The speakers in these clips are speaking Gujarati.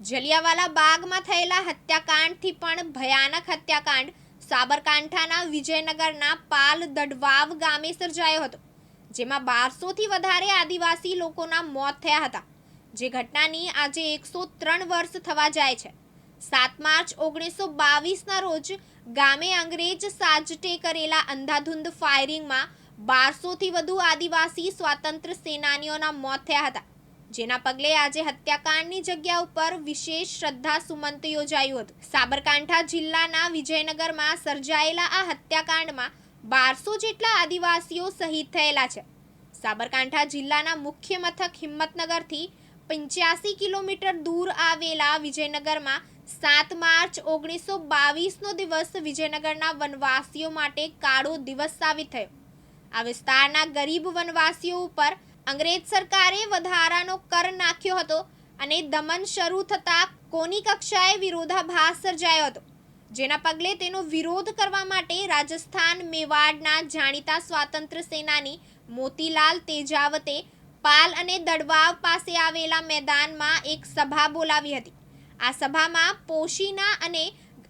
જલિયાવાલા બાગમાં થયેલા હત્યાકાંડથી પણ ભયાનક હત્યાકાંડ સાબરકાંઠાના વિજયનગરના પાલ દડવાવ ગામે સર્જાયો હતો, જેમાં 1200થી વધારે આદિવાસી લોકોના મોત થયા હતા, જે ઘટનાની આજે 103 વર્ષ થવા જાય છે। 7 માર્ચ 1922ના રોજ ગામે અંગ્રેજ સાજટે કરેલા અંધાધૂંધ ફાયરિંગમાં 1200થી વધુ આદિવાસી સ્વાતંત્ર્ય સેનાનીઓના મોત થયા હતા, જેના પગલે આજે હત્યાકાંડની જગ્યા ઉપર વિશેષ શ્રદ્ધા સુમંત યોજાયું હતું। સાબરકાંઠા જિલ્લાના વિજયનગરમાં સર્જાયેલા આ હત્યાકાંડમાં 1200 જેટલા આદિવાસીઓ શહીદ થયેલા છે। સાબરકાંઠા જિલ્લાના મુખ્ય મથક હિંમતનગરથી 85 કિલોમીટર દૂર આવેલા વિજયનગરમાં 7 માર્ચ 1922નો દિવસ વિજયનગરના વનવાસીઓ માટે કાળો દિવસ સાબિત થયો। આ વિસ્તારના ગરીબ વનવાસીઓ ઉપર અંગ્રેજ સરકારે વધારાનો કર નાખ્યો હતો અને દમન શરૂ થતાં કોની કક્ષાએ વિરોધાભાસ સર્જાયો હતો, જેના પગલે તેનો વિરોધ કરવા માટે રાજસ્થાન મેવાડના જાણીતા સ્વાતંત્ર્ય સેનાની મોતીલાલ તેજાવતે પાલ અને દડવાવ પાસે આવેલા મેદાનમાં એક સભા બોલાવી હતી। આ સભામાં પોશીના અને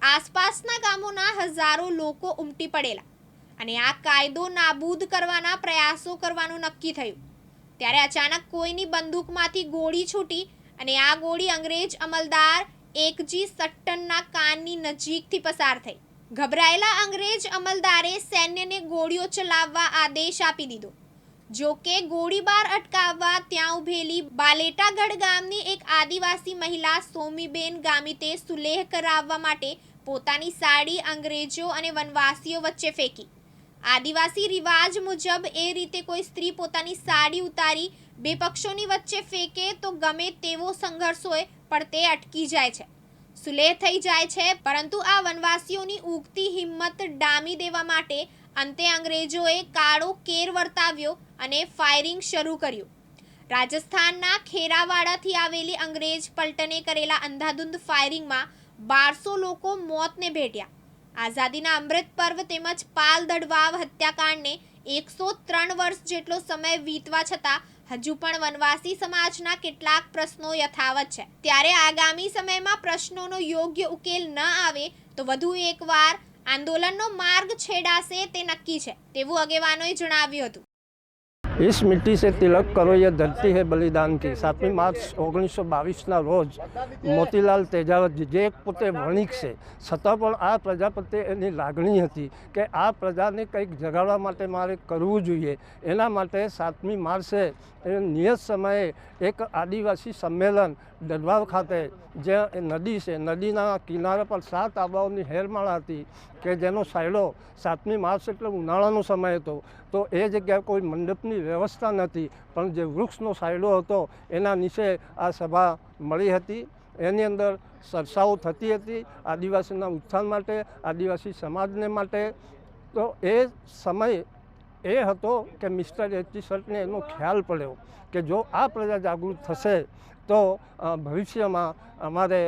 આસપાસના ગામોના હજારો લોકો ઉમટી પડેલા અને આ કાયદો નાબૂદ કરવાના પ્રયાસો કરવાનું નક્કી થયું। ત્યારે અચાનક કોઈની બંદૂકમાંથી ગોળી છૂટી અને આ ગોળી અંગ્રેજ અમલદાર એકજી સટ્ટનના કાનની નજીકથી પસાર થઈ। ગભરાયેલા અંગ્રેજ અમલદારે સૈન્યને ગોળીઓ ચલાવવા આદેશ આપી દીધો। જો કે ગોળીબાર અટકાવવા ત્યાં ઉભેલી બાલેટાગઢ ગામની એક આદિવાસી મહિલા સોમીબેન ગામિતે સુલેહ કરાવવા માટે પોતાની સાડી અંગ્રેજો અને વનવાસીઓ વચ્ચે ફેંકી। આદિવાસી રિવાજ મુજબ એ રીતે કોઈ સ્ત્રી પોતાની સાડી ઉતારી બે પક્ષોની વચ્ચે ફેંકે તો ગમે તેવો સંઘર્ષ હોય પણ તે અટકી જાય છે, સુલેહ થઈ જાય છે। પરંતુ આ વનવાસીઓની ઉગતી હિંમત ડામી દેવા માટે અંતે અંગ્રેજોએ કાળો કેર વર્તાવ્યો અને ફાયરિંગ શરૂ કર્યું। રાજસ્થાનના ખેરાવાડાથી આવેલી અંગ્રેજ પલટને કરેલા અંધાધૂંધ ફાયરિંગમાં 1200 લોકો મોતને ભેટ્યા। આઝાદીના અમૃત પર્વ તેમજ પાલ દડવાવ હત્યાકાંડને 103 વર્ષ જેટલો સમય વીતવા છતાં હજુ પણ વનવાસી સમાજના કેટલાક પ્રશ્નો યથાવત છે। ત્યારે આગામી સમયમાં પ્રશ્નોનો યોગ્ય ઉકેલ ન આવે તો વધુ એકવાર આંદોલનનો માર્ગ છેડાશે તે નક્કી છે, તેવું આગેવાનોએ જણાવ્યું હતું। इस मिट्टी से तिलक करो ये धरती है बलिदान की। 7 मार्च 1922ના રોજ મોતીલાલ તેજાવત જે એક પોતે વણિક છે, છતાં પણ આ પ્રજા પ્રત્યે એની લાગણી હતી કે આ પ્રજાને કંઈક જગાડવા માટે મારે કરવું જોઈએ। એના માટે 7મી માર્ચે નિયત સમયે એક આદિવાસી સંમેલન દડવાવ ખાતે, જે નદી છે, નદીના કિનારા પર 7 આબાઓની હેરમાળા હતી કે જેનો સાયડો 7મી માર્ચ એટલે ઉનાળાનો સમય હતો, તો એ જગ્યાએ કોઈ મંડપની વ્યવસ્થા નથી, પણ જે વૃક્ષનો સાયડો હતો એના નીચે આ સભા મળી હતી। એની અંદર ચર્ચાઓ થતી હતી આદિવાસીના ઉત્થાન માટે, આદિવાસી સમાજને માટે। તો એ સમય એ હતો કે મિસ્ટર એચજી સટને એનો ખ્યાલ પડ્યો કે જો આ પ્રજા જાગૃત થશે તો ભવિષ્યમાં અમારે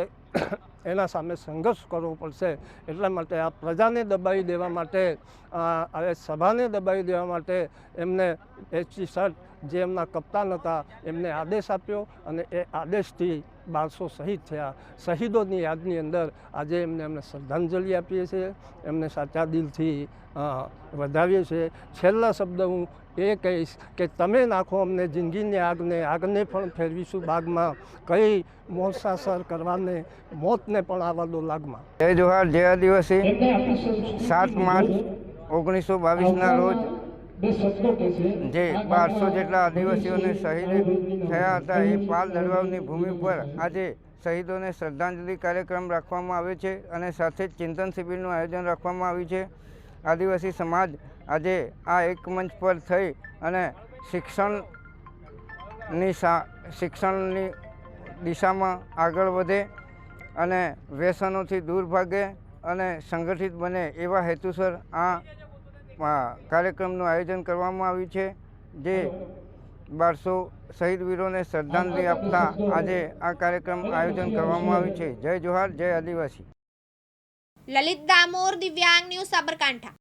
એના સામે સંઘર્ષ કરવો પડશે। એટલા માટે આ પ્રજાને દબાવી દેવા માટે, આ સભાને દબાવી દેવા માટે એમને એચજી સટ જે એમના કપ્તાન હતા એમને આદેશ આપ્યો અને એ આદેશથી 1200 શહીદ થયા। શહીદોની યાદની અંદર આજે અમને શ્રદ્ધાંજલિ આપીએ છીએ, એમને સાચા દિલથી વધાવીએ છીએ। છેલ્લા શબ્દ હું એ કહીશ કે તમે નાખો અમને જિંદગીની આગને, આગને પણ ફેરવીશું બાગમાં, કઈ મોસાસર કરવાને મોતને પણ આવવા દો લાગમાં। જય જોહાર, જય આદિવાસી। 7 માર્ચ 1922ના રોજ જે 1200 જેટલા આદિવાસીઓને શહીદ થયા હતા એ પાલ દડવાવની ભૂમિ પર આજે શહીદોને શ્રદ્ધાંજલિ કાર્યક્રમ રાખવામાં આવે છે અને સાથે જ ચિંતન શિબિરનું આયોજન રાખવામાં આવ્યું છે। આદિવાસી સમાજ આજે આ એક મંચ પર થઈ અને શિક્ષણની દિશામાં આગળ વધે અને વ્યસનોથી દૂર ભાગે અને સંગઠિત બને એવા હેતુસર આ કાર્યક્રમનું આયોજન કરવામાં આવ્યું છે, જે 1200 શહીદ વીરોને શ્રદ્ધાંજલિ આપતા આજે આ કાર્યક્રમ આયોજન કરવામાં આવ્યું છે। જય જોહાર, જય આદિવાસી। લલિત દામોર, દિવ્યાંગ ન્યૂઝ, સાબરકાંઠા।